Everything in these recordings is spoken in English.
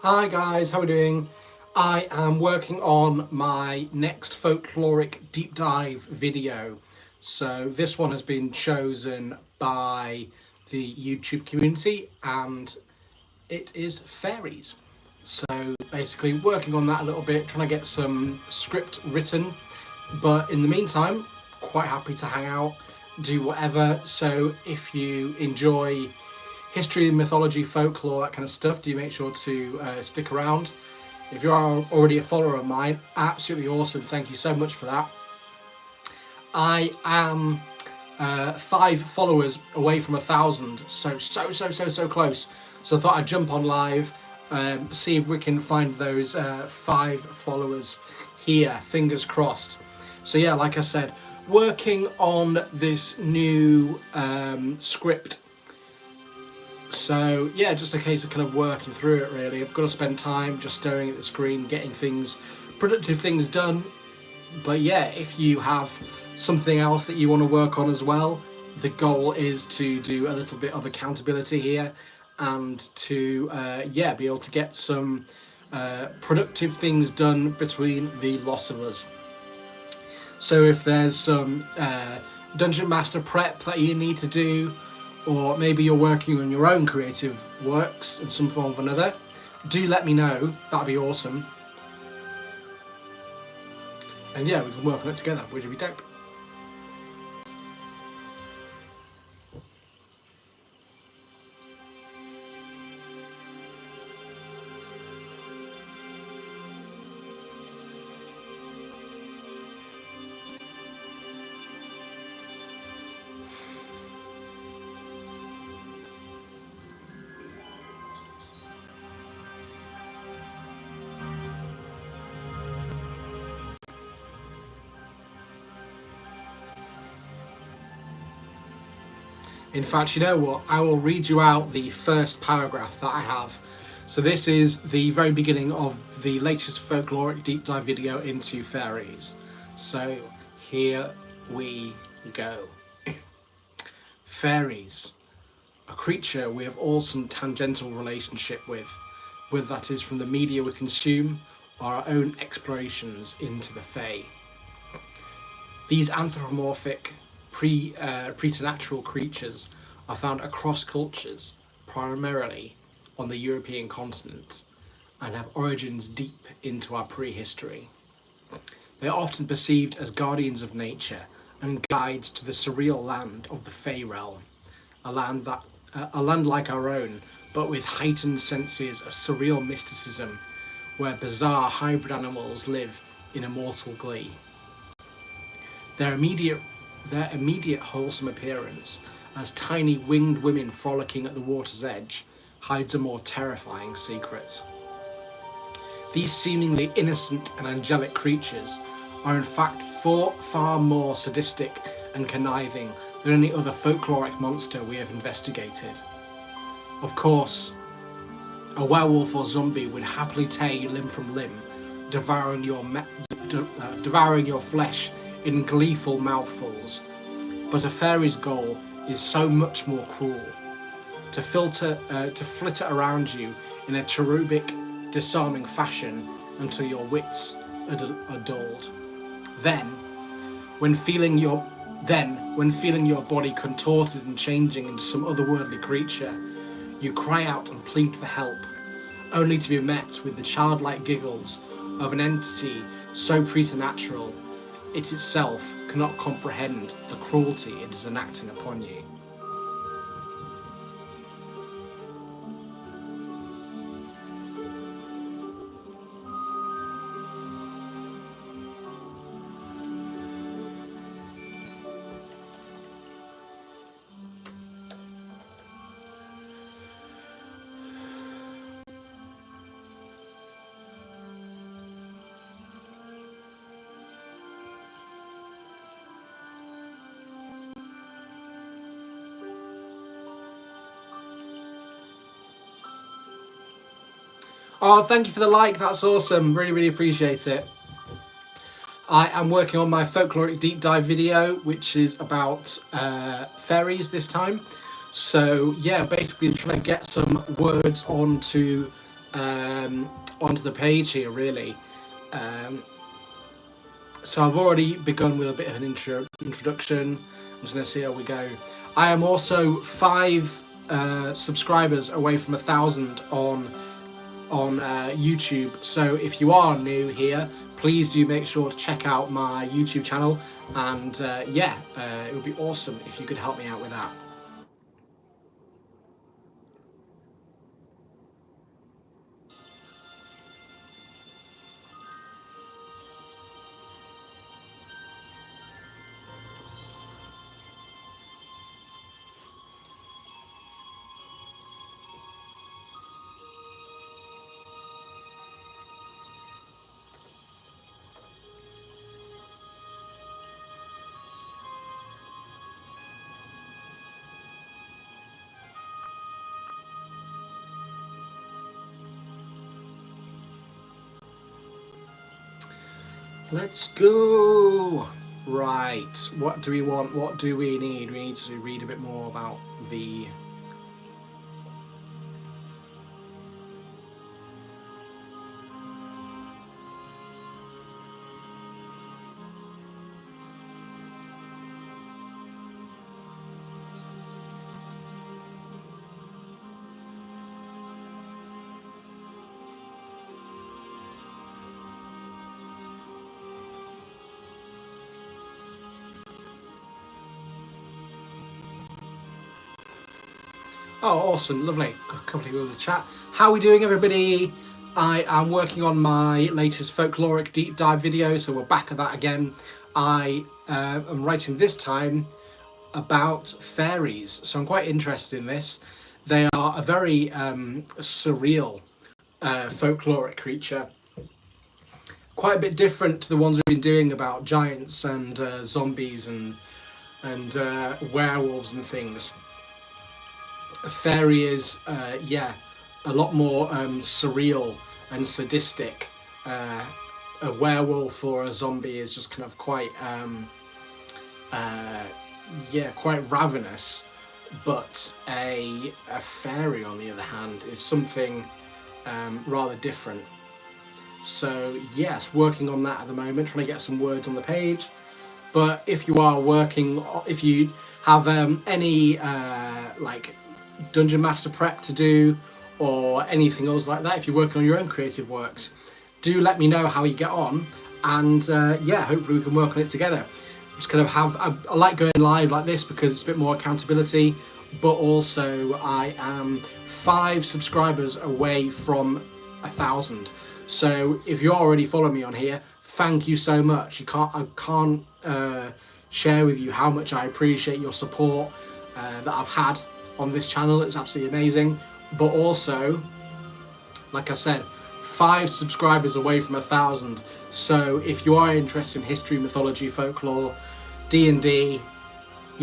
Hi guys, how are we doing? I am working on my next folkloric deep dive video. So this one has been chosen by the YouTube community and it is fairies. So basically working on that a little bit, trying to get some script written. But in the meantime, quite happy to hang out, do whatever. So if you enjoy history, mythology, folklore, that kind of stuff, do make sure to stick around. If you are already a follower of mine, absolutely awesome. Thank you so much for that. I am 5 followers away from 1,000, so close. So I thought I'd jump on live, see if we can find those 5 followers here. Fingers crossed. So yeah, like I said, working on this new script. So yeah, just a case of kind of working through it really. I've got to spend time just staring at the screen, getting productive things done. But yeah, if you have something else that you want to work on as well, the goal is to do a little bit of accountability here and to yeah, be able to get some productive things done between the lot of us. So if there's some Dungeon Master prep that you need to do, or maybe you're working on your own creative works in some form or another, do let me know. That'd be awesome. And yeah, we can work on it together, which would be dope. In fact, you know what? I will read you out the first paragraph that I have. So this is the very beginning of the latest folkloric deep dive video into fairies. So here we go. Fairies, a creature we have all some tangential relationship with, whether that is from the media we consume or our own explorations into the Fae. These anthropomorphic preternatural creatures are found across cultures, primarily on the European continent, and have origins deep into our prehistory. They are often perceived as guardians of nature and guides to the surreal land of the Fae realm, a land like our own, but with heightened senses of surreal mysticism, where bizarre hybrid animals live in immortal glee. Their immediate wholesome appearance as tiny winged women frolicking at the water's edge hides a more terrifying secret. These seemingly innocent and angelic creatures are in fact far more sadistic and conniving than any other folkloric monster we have investigated. Of course, a werewolf or zombie would happily tear you limb from limb, devouring your flesh in gleeful mouthfuls. But a fairy's goal is so much more cruel. To flitter around you in a cherubic, disarming fashion until your wits are dulled. Then, when feeling your body contorted and changing into some otherworldly creature, you cry out and plead for help, only to be met with the childlike giggles of an entity so preternatural it itself cannot comprehend the cruelty it is enacting upon you. Oh, thank you for the like, that's awesome. Really appreciate it. I am working on my folkloric deep dive video, which is about fairies this time. So yeah, basically trying to get some words onto onto the page here, really. So I've already begun with a bit of an introduction. I'm just going to see how we go. I am also 5 subscribers away from 1,000 on YouTube. So if you are new here, please do make sure to check out my YouTube channel. And it would be awesome if you could help me out with that. Let's go. Right, what do we want? What do we need? We need to read a bit more about the Oh, awesome, lovely. Got a couple of people in the chat. How are we doing, everybody? I am working on my latest folkloric deep dive video, so we're back at that again. I am writing this time about fairies, so I'm quite interested in this. They are a very surreal folkloric creature. Quite a bit different to the ones we've been doing about giants and zombies and werewolves and things. A fairy is, a lot more surreal and sadistic. A werewolf or a zombie is just kind of quite, quite ravenous. But a fairy, on the other hand, is something rather different. So yes, working on that at the moment, trying to get some words on the page. But if you are working, if you have any like Dungeon Master prep to do or anything else like that, if you're working on your own creative works, do let me know how you get on, and hopefully we can work on it together. Just kind of I like going live like this because it's a bit more accountability, but also I am 5 subscribers away from 1,000. So if you already follow me on here, thank you so much. I can't share with you how much I appreciate your support that I've had on this channel. It's absolutely amazing. But also, like I said, 5 subscribers away from 1,000. So if you are interested in history, mythology, folklore, D&D,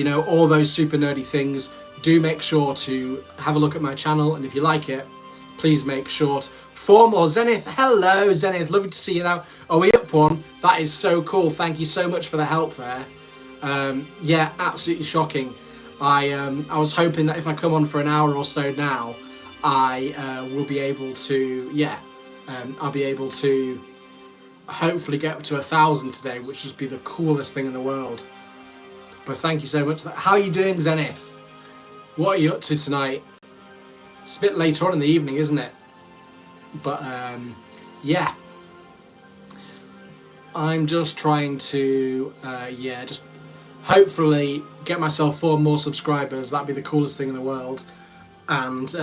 all those super nerdy things, do make sure to have a look at my channel. And if you like it, please make sure to form or Zenith. Hello, Zenith. Lovely to see you now. Are we up one? That is so cool. Thank you so much for the help there. Absolutely shocking. I was hoping that if I come on for an hour or so now, I will be able to, I'll be able to hopefully get up to 1,000 today, which would be the coolest thing in the world. But thank you so much. How are you doing, Zenith? What are you up to tonight? It's a bit later on in the evening, isn't it? But I'm just trying to, just hopefully get myself 4 more subscribers. That'd be the coolest thing in the world. And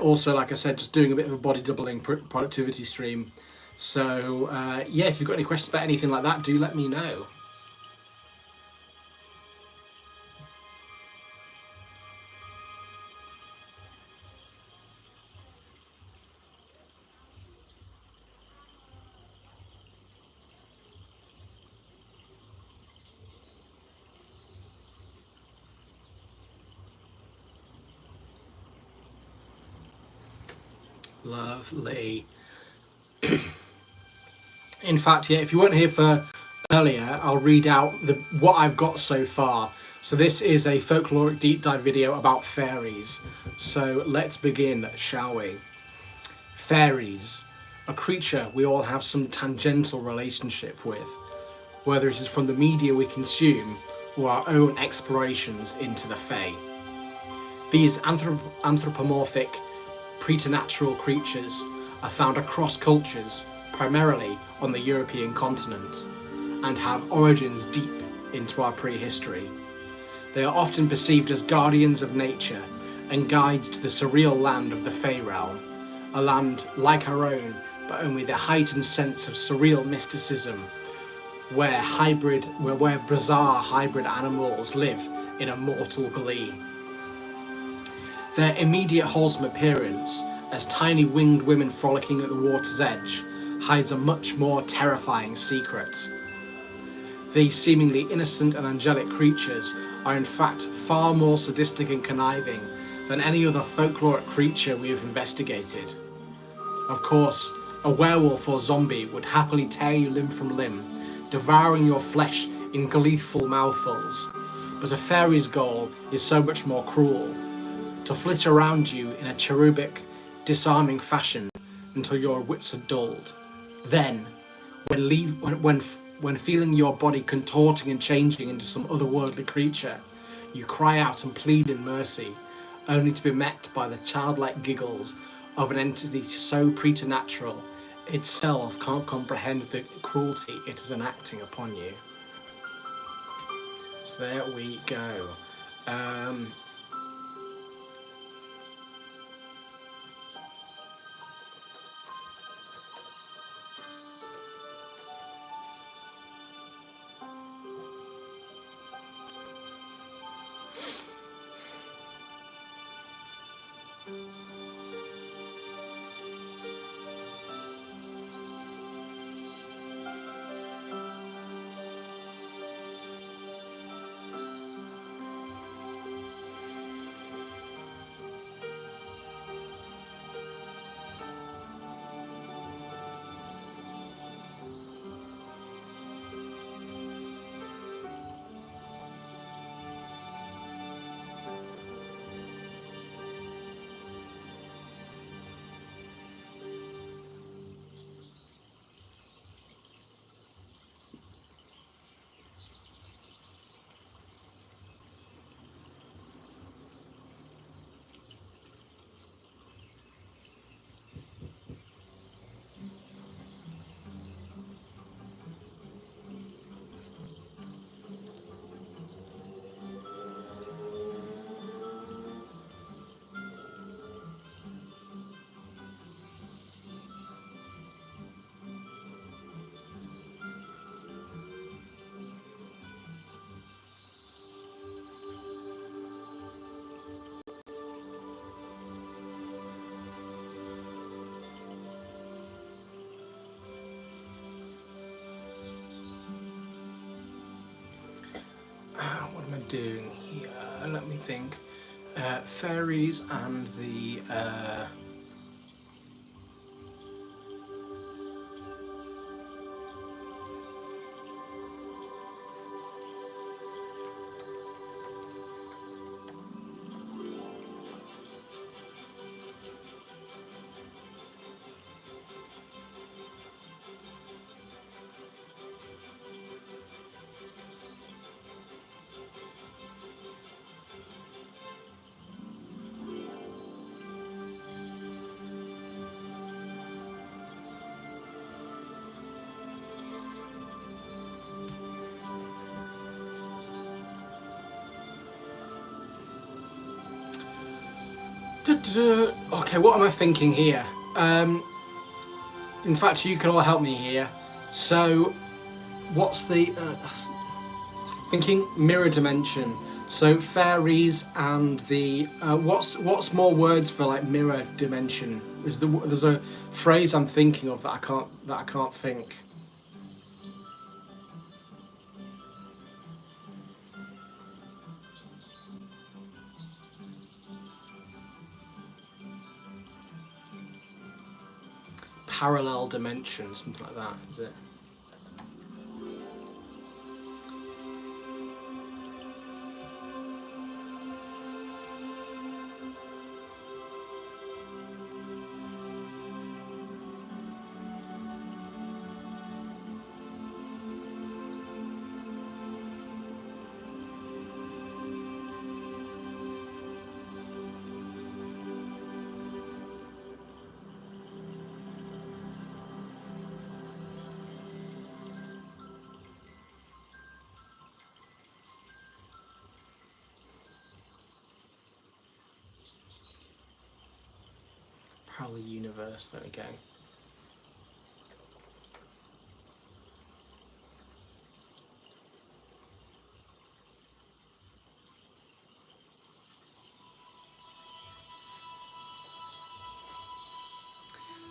also, like I said, just doing a bit of a body doubling productivity stream. So if you've got any questions about anything like that, do let me know. Lovely. In fact, if you weren't here for earlier, I'll read out what I've got so far. So this is a folkloric deep dive video about fairies. So let's begin, shall we? Fairies, a creature we all have some tangential relationship with, whether it is from the media we consume or our own explorations into the Fae. These anthropomorphic, preternatural creatures are found across cultures, primarily on the European continent, and have origins deep into our prehistory. They are often perceived as guardians of nature and guides to the surreal land of the Fae realm, a land like our own, but only with a heightened sense of surreal mysticism, where bizarre hybrid animals live in a mortal glee. Their immediate wholesome appearance, as tiny winged women frolicking at the water's edge, hides a much more terrifying secret. These seemingly innocent and angelic creatures are in fact far more sadistic and conniving than any other folkloric creature we have investigated. Of course, a werewolf or zombie would happily tear you limb from limb, devouring your flesh in gleeful mouthfuls, but a fairy's goal is so much more cruel: to flit around you in a cherubic, disarming fashion until your wits are dulled. Then, when feeling your body contorting and changing into some otherworldly creature, you cry out and plead in mercy, only to be met by the childlike giggles of an entity so preternatural itself can't comprehend the cruelty it is enacting upon you. So there we go. What am I doing here? Let me think. Fairies and the okay, what am I thinking here? In fact, you can all help me here. So, what's the thinking mirror dimension? So fairies and the what's more words for like mirror dimension? There's a phrase I'm thinking of that I can't think. Parallel dimension, something like that, is it? Parallel universe, there we go.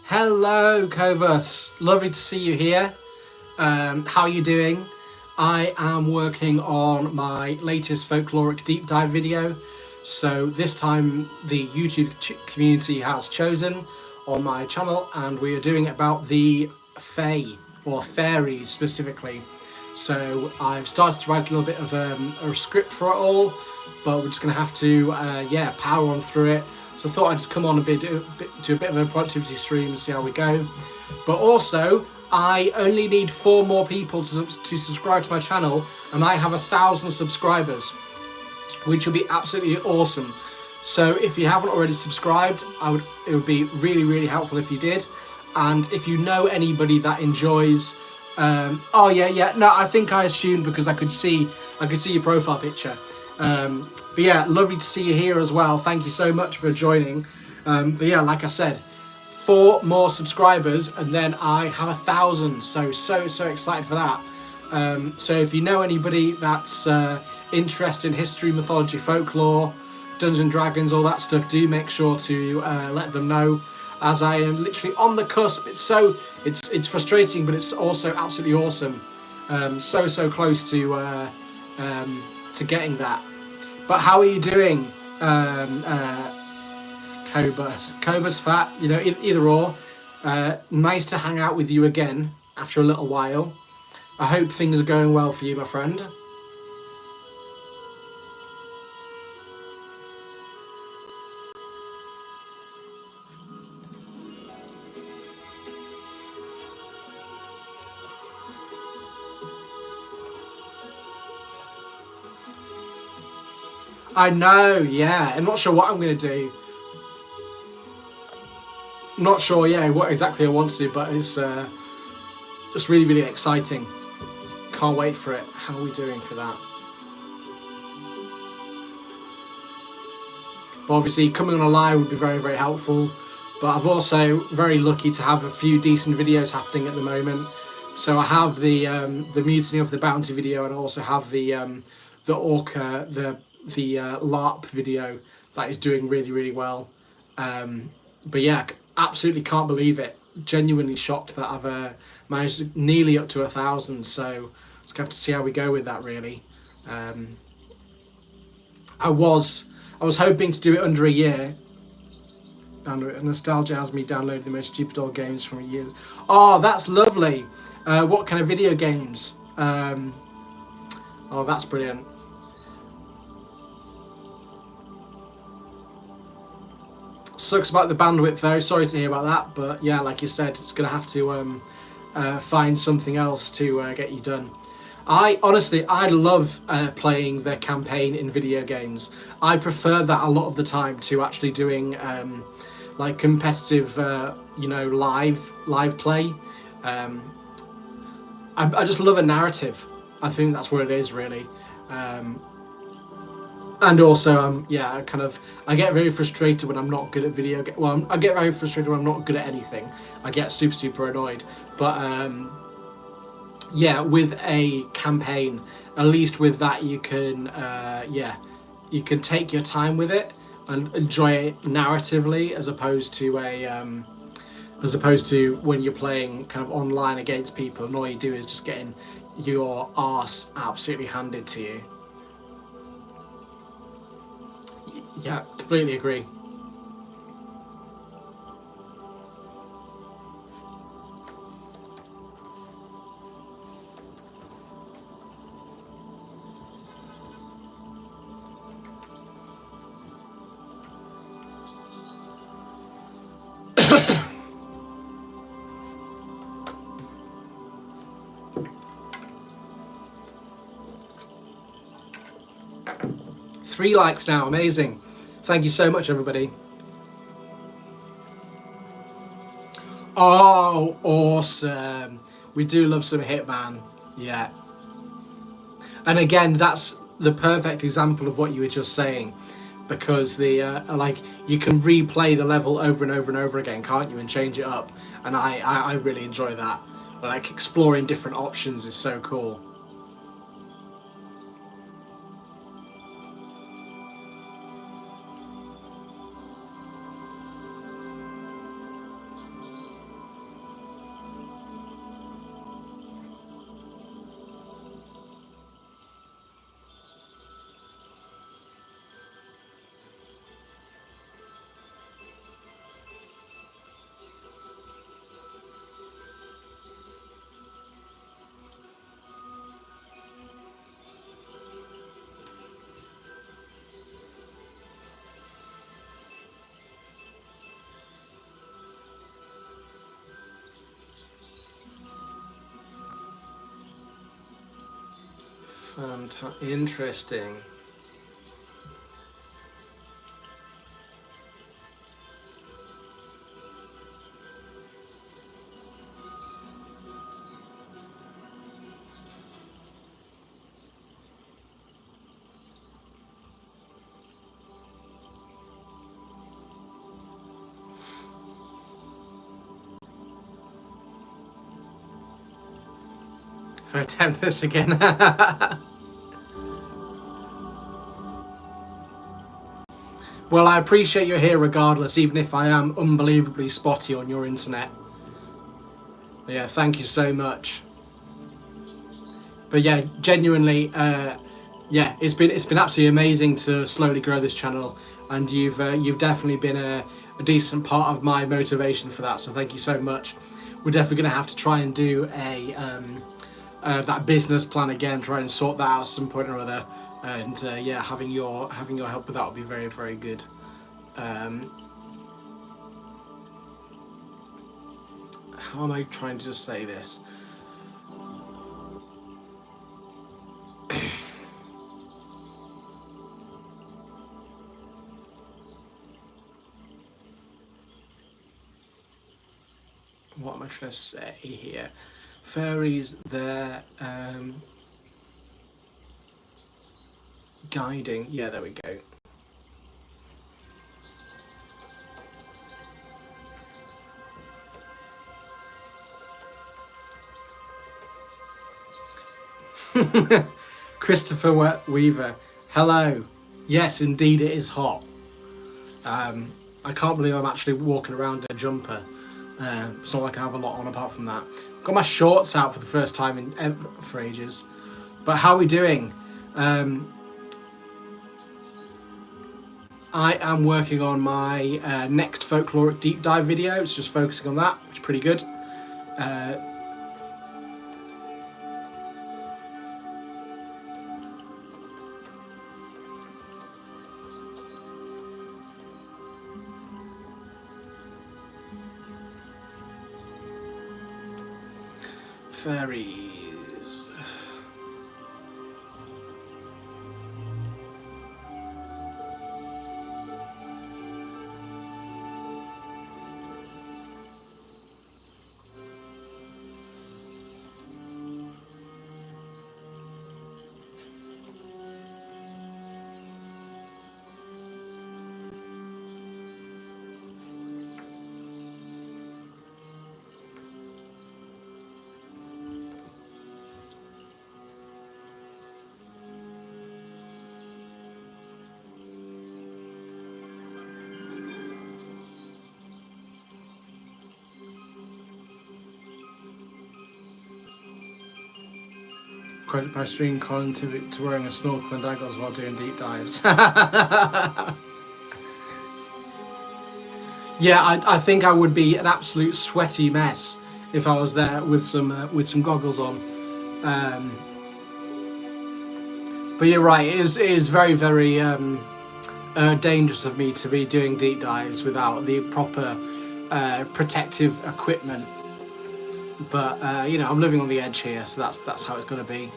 Hello, Cobus. Lovely to see you here. How are you doing? I am working on my latest folkloric deep dive video. So this time the YouTube community has chosen on my channel, and we are doing it about the Fae, or fairies specifically. So I've started to write a little bit of a script for it all, but we're just going to have to power on through it. So I thought I'd just come on do a bit of a productivity stream and see how we go. But also, I only need 4 more people to subscribe to my channel, and I have 1,000 subscribers, which will be absolutely awesome. So if you haven't already subscribed, it would be really, really helpful if you did. And if you know anybody that enjoys, no, I think I assumed because I could see your profile picture. But yeah, lovely to see you here as well. Thank you so much for joining. But yeah, like I said, 4 more subscribers and then I have 1,000. So excited for that. So if you know anybody that's interested in history, mythology, folklore, Dungeons and Dragons, all that stuff, do make sure to let them know, as I am literally on the cusp. It's frustrating, but it's also absolutely awesome. So close to getting that. But how are you doing, Cobus Fat? You know, either or. Nice to hang out with you again after a little while. I hope things are going well for you, my friend. I know, yeah. I'm not sure what I'm going to do. I'm not sure, yeah, what exactly I want to do, but it's just really, really exciting. Can't wait for it. How are we doing for that? But obviously, coming on a live would be very, very helpful. But I'm also very lucky to have a few decent videos happening at the moment. So I have the Mutiny of the Bounty video, and I also have the Orca, the LARP video that is doing really, really well. But yeah, absolutely can't believe it. Genuinely shocked that I've managed nearly up to 1,000. So just have to see how we go with that, really. I was hoping to do it under a year. Nostalgia has me download the most stupid old games from years. Oh, that's lovely. What kind of video games? Oh, that's brilliant. Sucks about the bandwidth though, sorry to hear about that, but yeah, like you said, it's going to have to find something else to get you done. I love playing the campaign in video games. I prefer that a lot of the time to actually doing like competitive, live play. I just love a narrative. I think that's what it is, really. And also, I get very frustrated when I'm not good at video games. Well, I get very frustrated when I'm not good at anything. I get super, super annoyed. But with a campaign, at least with that, you can take your time with it and enjoy it narratively, as opposed to when you're playing kind of online against people and all you do is just getting your arse absolutely handed to you. Yeah, completely agree. Three likes now, amazing. Thank you so much, everybody. Oh, awesome. We do love some Hitman, yeah. And again, that's the perfect example of what you were just saying. because the like you can replay the level over and over and over again, can't you, and change it up. And I really enjoy that. Like exploring different options is so cool. Interesting. If I attempt this again. Well, I appreciate you're here regardless, even if I am unbelievably spotty on your internet. But yeah, thank you so much. But yeah, genuinely, yeah, it's been absolutely amazing to slowly grow this channel, and you've definitely been a decent part of my motivation for that. So thank you so much. We're definitely going to have to try and do a that business plan again, try and sort that out at some point or other. And yeah, having your help with that would be very, very good. How am I trying to just say this? What am I trying to say here? Fairies, they're guiding. Yeah, there we go. Christopher Weaver, hello. Yes, indeed, it is hot. I can't believe I'm actually walking around in a jumper. It's not like I have a lot on apart from that. I've got my shorts out for the first time for ages. But how are we doing? I am working on my next folkloric deep dive video. It's just focusing on that, which is pretty good. Fairies. Credit my stream Colin to wearing a snorkel and daggles while doing deep dives. Yeah, I think I would be an absolute sweaty mess if I was there with some goggles on. But you're right, it is very, very dangerous of me to be doing deep dives without the proper protective equipment. But you know, I'm living on the edge here, so that's how it's going to be.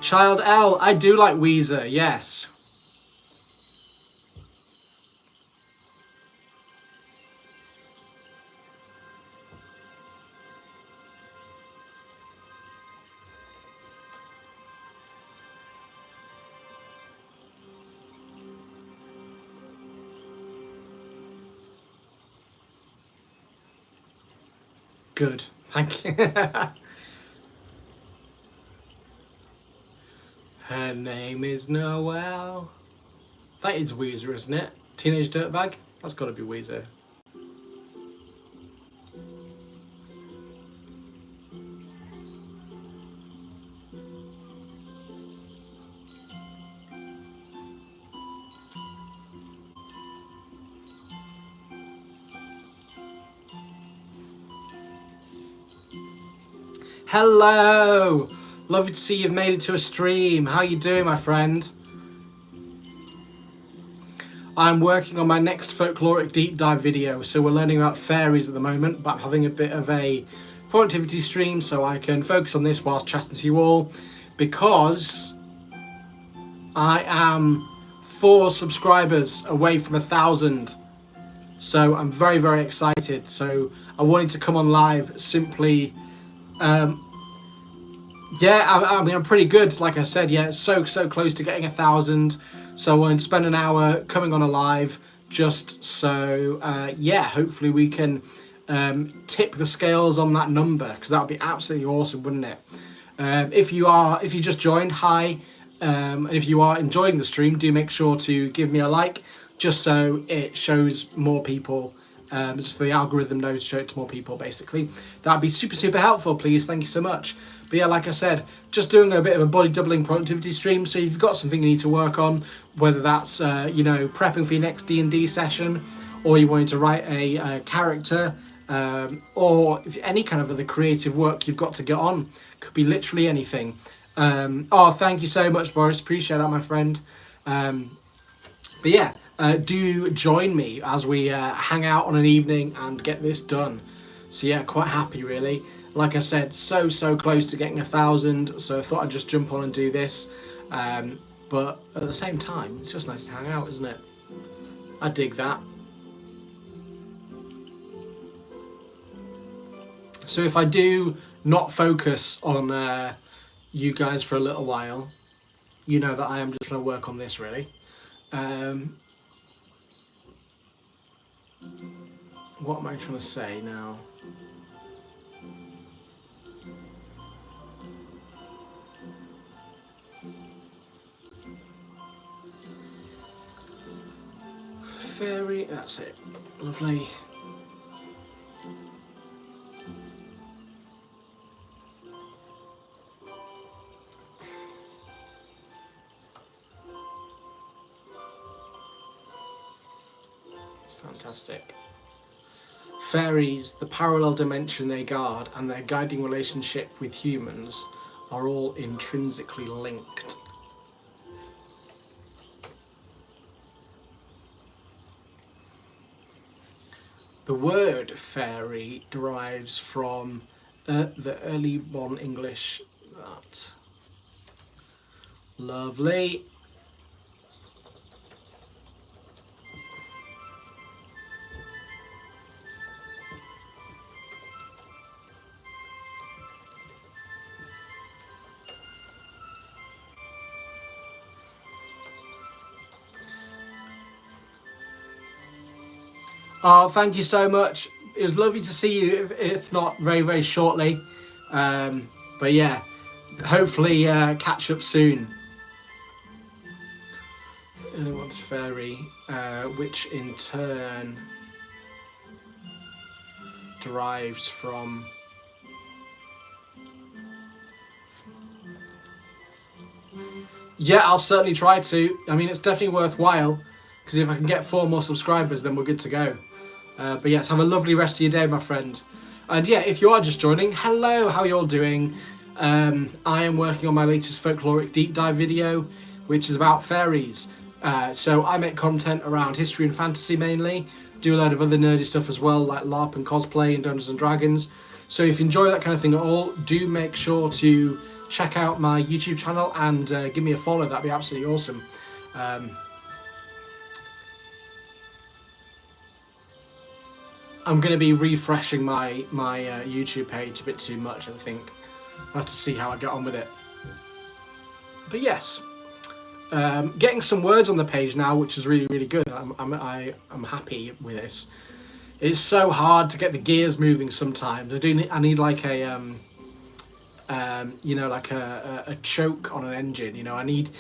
Child L, I do like Weezer, yes. Good, thank you. Her name is Noelle. That is Weezer, isn't it? Teenage Dirtbag? That's got to be Weezer. Hello! Lovely to see you've made it to a stream. How you doing, my friend? I'm working on my next folkloric deep dive video, so we're learning about fairies at the moment, but I'm having a bit of a productivity stream so I can focus on this whilst chatting to you all, because I am 4 subscribers away from 1,000. So I'm very, very excited. So I wanted to come on live simply. Yeah, I mean, I'm pretty good. Like I said, yeah, so close to getting 1,000. So I wanted to spend an hour coming on a live just so, yeah, hopefully we can tip the scales on that number, because that would be absolutely awesome, wouldn't it? If you just joined, hi. And if you are enjoying the stream, do make sure to give me a like, just so it shows more people. Just so the algorithm knows to show it to more people, basically. That'd be super helpful, please. Thank you so much. But yeah, like I said, just doing a bit of a body doubling productivity stream. So if you've got something you need to work on, whether that's you know, prepping for your next D&D session, or you wanted to write a character, or if any kind of other creative work you've got to get on, could be literally anything. Oh, thank you so much, Boris. Appreciate that, my friend. But yeah, do join me as we hang out on an evening and get this done. So yeah, quite happy, really. Like I said, so close to getting 1,000, so I thought I'd just jump on and do this. But at the same time, it's just nice to hang out, isn't it? I dig that. So if I do not focus on you guys for a little while, you know that I am just trying to work on this, really. What am I trying to say now? Fairy, that's it. Lovely. Fantastic. Fairies, the parallel dimension they guard, and their guiding relationship with humans are all intrinsically linked. The word fairy derives from the early modern English. That lovely. Oh, thank you so much. It was lovely to see you, if not very shortly. But yeah, hopefully catch up soon. Fairy, which in turn derives from yeah, I'll certainly try to. I mean, it's definitely worthwhile, because if I can get 4 more subscribers, then we're good to go. But yes, have a lovely rest of your day, my friend. And yeah, if you are just joining, hello, how are you all doing? I am working on my latest folkloric deep dive video, which is about fairies. So I make content around history and fantasy mainly, do a load of other nerdy stuff as well, like LARP and cosplay and Dungeons and Dragons. So if you enjoy that kind of thing at all, do make sure to check out my YouTube channel and give me a follow. That'd be absolutely awesome. I'm going to be refreshing my YouTube page a bit too much, I think. I'll have to see how I get on with it. But yes, getting some words on the page now, which is really good. I'm happy with this. It's so hard to get the gears moving sometimes. I need like a you know, like a choke on an engine. You know, I need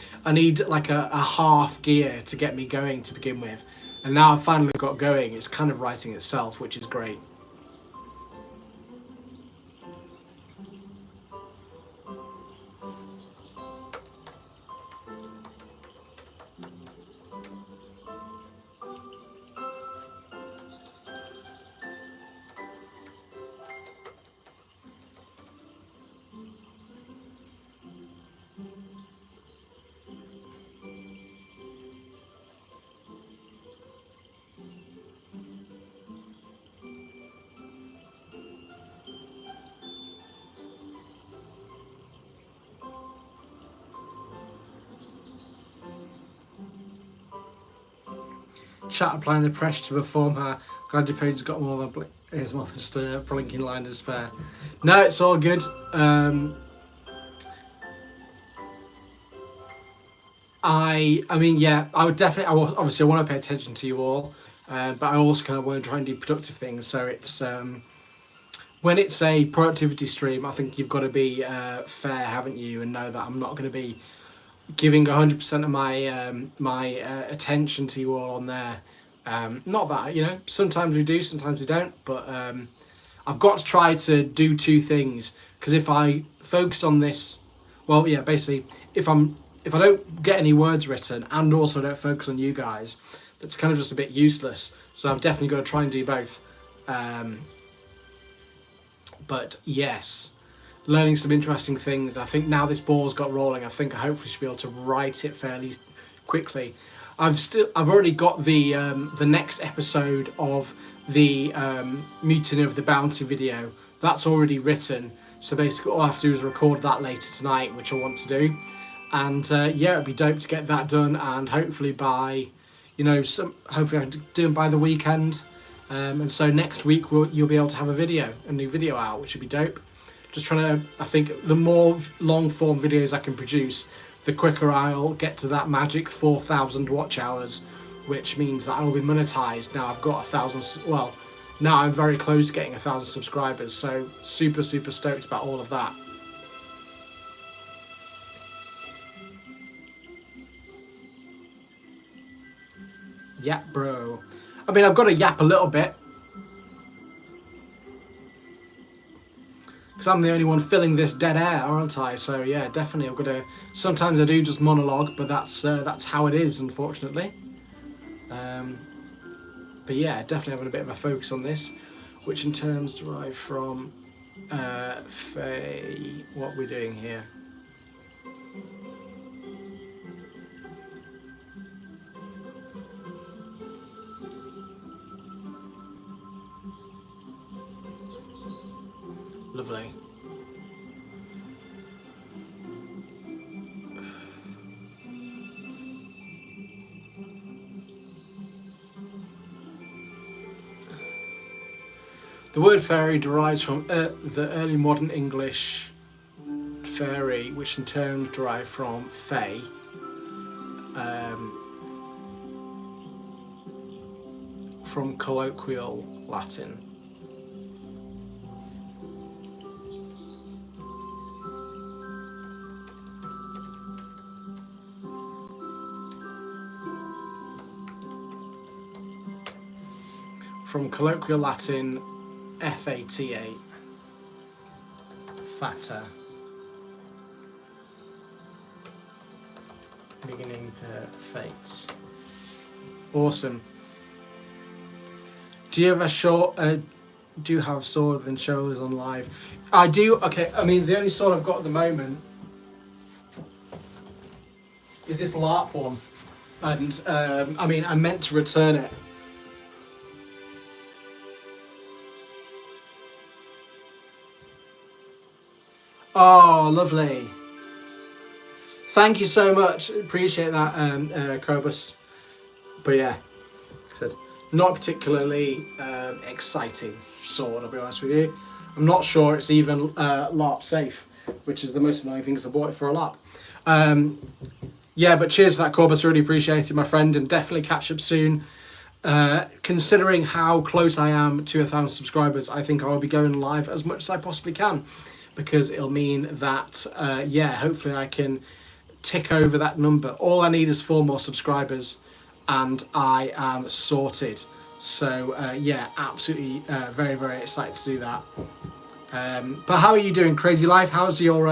like a half gear to get me going to begin with, and now I've finally got going. It's kind of writing itself, which is great. Chat applying the pressure to perform her. Glad your page's got more than his more than just a blinking line to spare. No, it's all good. I mean, yeah, I would definitely. Obviously, I want to pay attention to you all, but I also kind of want to try and do productive things. So it's when it's a productivity stream, I think you've got to be fair, haven't you, and know that I'm not going to be giving 100% of my attention to you all on there. Not that, you know, sometimes we do, sometimes we don't, but I've got to try to do two things, because if I focus on this, well, yeah, basically, if I don't get any words written and also don't focus on you guys, that's kind of just a bit useless. So I've definitely got to try and do both. But yes, learning some interesting things. I think now this ball's got rolling, I think I hopefully should be able to write it fairly quickly. I've already got the next episode of the Mutiny of the Bounty video. That's already written. So basically all I have to do is record that later tonight, which I want to do. And yeah, it'd be dope to get that done, and hopefully by, you know, hopefully I can do it by the weekend. And so next week you'll be able to have a new video out, which would be dope. Just trying to, I think the more long form videos I can produce, the quicker I'll get to that magic 4,000 watch hours, which means that I will be monetized. Now I've got 1,000, well, now I'm very close to getting 1,000 subscribers, so super stoked about all of that. Yap, bro. I mean, I've got to yap a little bit, because I'm the only one filling this dead air, aren't I? So yeah, definitely I've got to. Sometimes I do just monologue, but that's how it is, unfortunately. But yeah, definitely having a bit of a focus on this, which in terms derive from Faye. What we're doing here. Lovely. The word fairy derives from the early modern English fairy, which in turn derived from fae. From colloquial Latin. From colloquial Latin, fata, fata, beginning for fates. Awesome. Do you have a short? Do you have sword and shows on live? I do. Okay. I mean, the only sword I've got at the moment is this LARP one, and I mean, I meant to return it. Oh, lovely. Thank you so much. Appreciate that, Krobus. But yeah, like I said, not particularly exciting sword, I'll be honest with you. I'm not sure it's even LARP safe, which is the most annoying thing, because I bought it for a LARP. Yeah, but cheers for that, Corbus. Really appreciate it, my friend, and definitely catch up soon. Considering how close I am to 1,000 subscribers, I think I will be going live as much as I possibly can, because it'll mean that, yeah, hopefully I can tick over that number. All I need is 4 more subscribers and I am sorted. So yeah, absolutely very, very excited to do that. But how are you doing, Crazy Life? How's your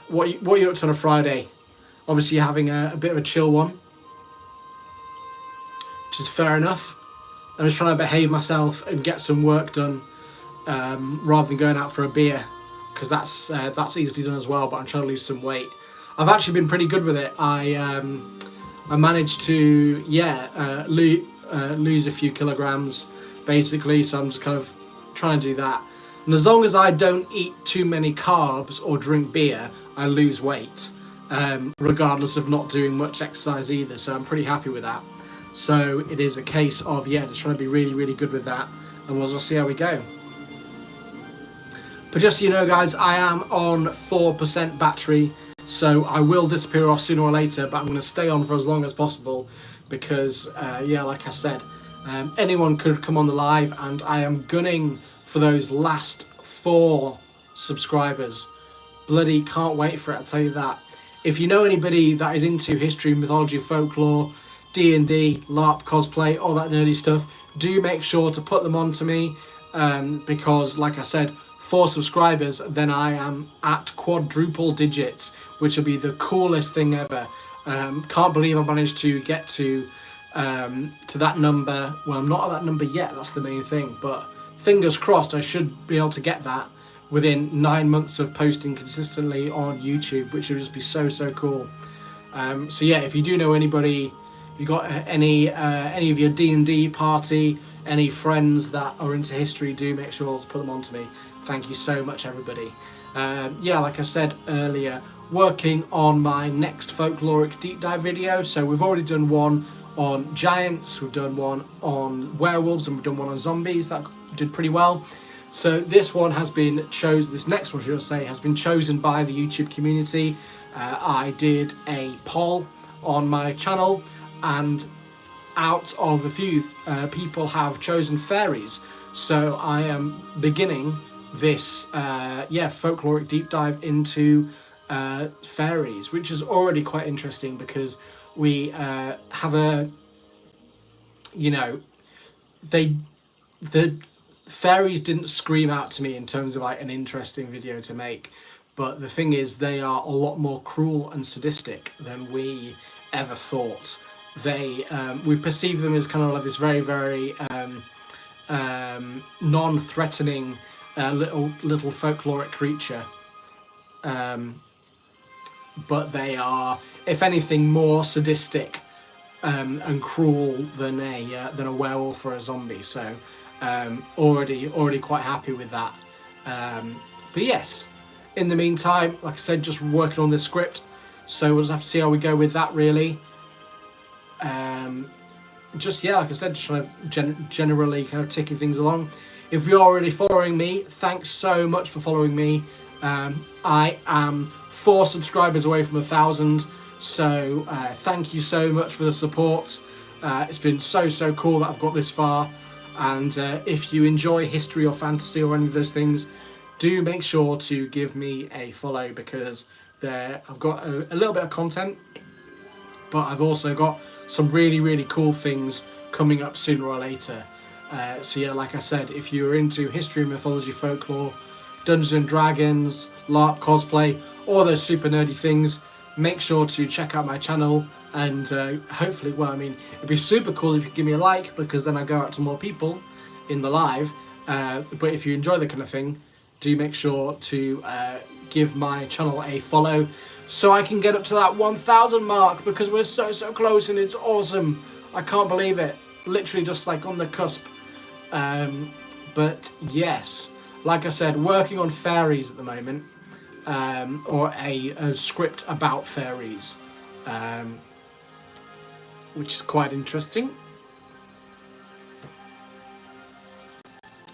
what are you up to on a Friday? Obviously you're having a bit of a chill one, which is fair enough. I'm just trying to behave myself and get some work done, rather than going out for a beer, because that's easily done as well. But I'm trying to lose some weight. I've actually been pretty good with it. I managed to lose a few kilograms basically, so I'm just kind of trying to do that. And as long as I don't eat too many carbs or drink beer, I lose weight, regardless of not doing much exercise either. So I'm pretty happy with that. So it is a case of, yeah, just trying to be really, really good with that, and we'll just see how we go. But just so you know, guys, I am on 4% battery, so I will disappear off sooner or later, but I'm going to stay on for as long as possible because, yeah, like I said, anyone could come on the live, and I am gunning for those last 4 subscribers. Bloody can't wait for it, I'll tell you that. If you know anybody that is into history, mythology, folklore, D&D, LARP, cosplay, all that nerdy stuff, do make sure to put them on to me, because, like I said, 4 subscribers, then I am at quadruple digits, which will be the coolest thing ever. Can't believe I managed to get to that number. Well, I'm not at that number yet, that's the main thing, but fingers crossed I should be able to get that within 9 months of posting consistently on YouTube, which would just be so, so cool. So yeah, if you do know anybody, you got any of your D&D party, any friends that are into history, do make sure to put them on to me. Thank you so much, everybody. Yeah, like I said earlier, working on my next folkloric deep dive video. So we've already done one on giants, we've done one on werewolves, and we've done one on zombies. That did pretty well. So this one has been chosen, this next one, should I say, has been chosen by the YouTube community. I did a poll on my channel, and out of a few people have chosen fairies. So I am beginning this folkloric deep dive into fairies, which is already quite interesting because we have a, you know, the fairies didn't scream out to me in terms of like an interesting video to make, but the thing is they are a lot more cruel and sadistic than we ever thought. They we perceive them as kind of like this very, very non-threatening little folkloric creature, but they are, if anything, more sadistic and cruel than a werewolf or a zombie. So already quite happy with that. But yes, in the meantime, like I said, just working on this script, so we'll just have to see how we go with that, really. Just, yeah, like I said, just trying to generally kind of ticking things along. If you're already following me, thanks so much for following me. I am 4 subscribers away from 1,000, so thank you so much for the support. It's been so, so cool that I've got this far. And if you enjoy history or fantasy or any of those things, do make sure to give me a follow, because I've got a little bit of content, but I've also got some really, really cool things coming up sooner or later. So yeah, like I said, if you're into history, mythology, folklore, Dungeons and Dragons, LARP, cosplay, all those super nerdy things, make sure to check out my channel. And hopefully, well, I mean, it'd be super cool if you could give me a like, because then I go out to more people in the live. But if you enjoy the kind of thing, do make sure to give my channel a follow, so I can get up to that 1,000 mark, because we're so, so close and it's awesome. I can't believe it. Literally just like on the cusp. But yes, like I said, working on fairies at the moment, or a script about fairies, which is quite interesting.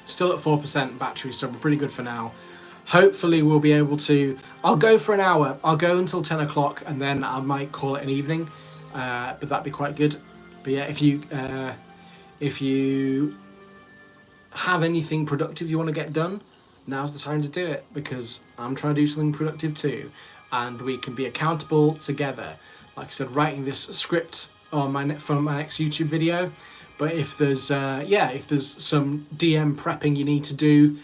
Still at 4% battery, so we're pretty good for now. Hopefully we'll be able to, I'll go for an hour, I'll go until 10 o'clock, and then I might call it an evening, but that'd be quite good. But yeah, if you have anything productive you want to get done, now's the time to do it, because I'm trying to do something productive too, and we can be accountable together. Like I said, writing this script on for my next YouTube video. But if there's if there's some DM prepping you need to do,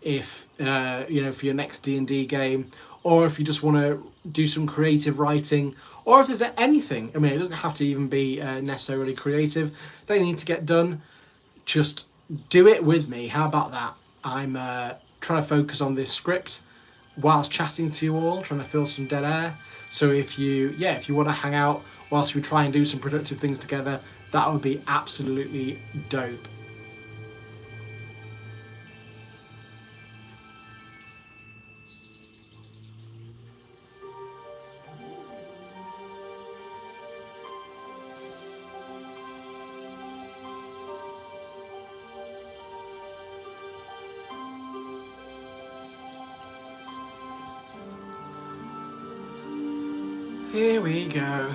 if for your next D&D game, or if you just want to do some creative writing, or if there's anything, I mean, it doesn't have to even be necessarily creative, they need to get done, just do it with me. How about that? I'm trying to focus on this script whilst chatting to you all, trying to fill some dead air. So if you want to hang out whilst we try and do some productive things together, that would be absolutely dope. Here we go.